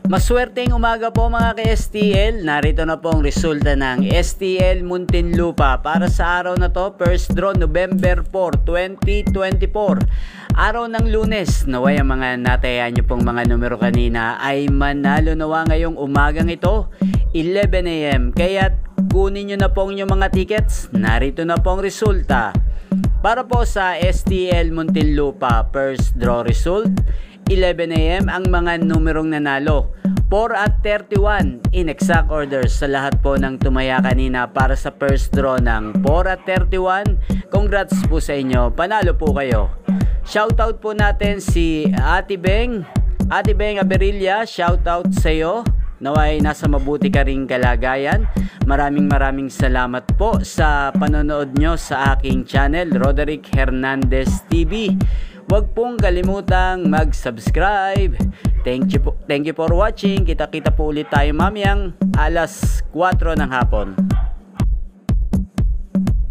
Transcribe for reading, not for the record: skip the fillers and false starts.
Maswerteng umaga po mga ka-STL. Narito na po ang resulta ng STL Muntinlupa para sa araw na to, first draw November 4, 2024. Araw ng Lunes. Naway ang mga natayaan nyo pong mga numero kanina ay manalo nawa ngayong umagang ito, 11 AM. Kaya kunin nyo na po yung mga tickets. Narito na po ang resulta. Para po sa STL Muntinlupa first draw result, 11 AM ang mga numerong nanalo. 4 at 31 in exact order sa lahat po ng tumaya kanina para sa first draw ng 4 at 31. Congrats po sa inyo, panalo po kayo. Shoutout po natin si Ate Beng Aberilla, shoutout sa iyo. Naway nasa mabuti ka ring kalagayan. Maraming salamat po sa panonood nyo sa aking channel, Roderick Hernandez TV. Huwag pong kalimutang mag-subscribe. Thank you for watching. Kita-kita po ulit tayo mamayang alas 4 ng hapon.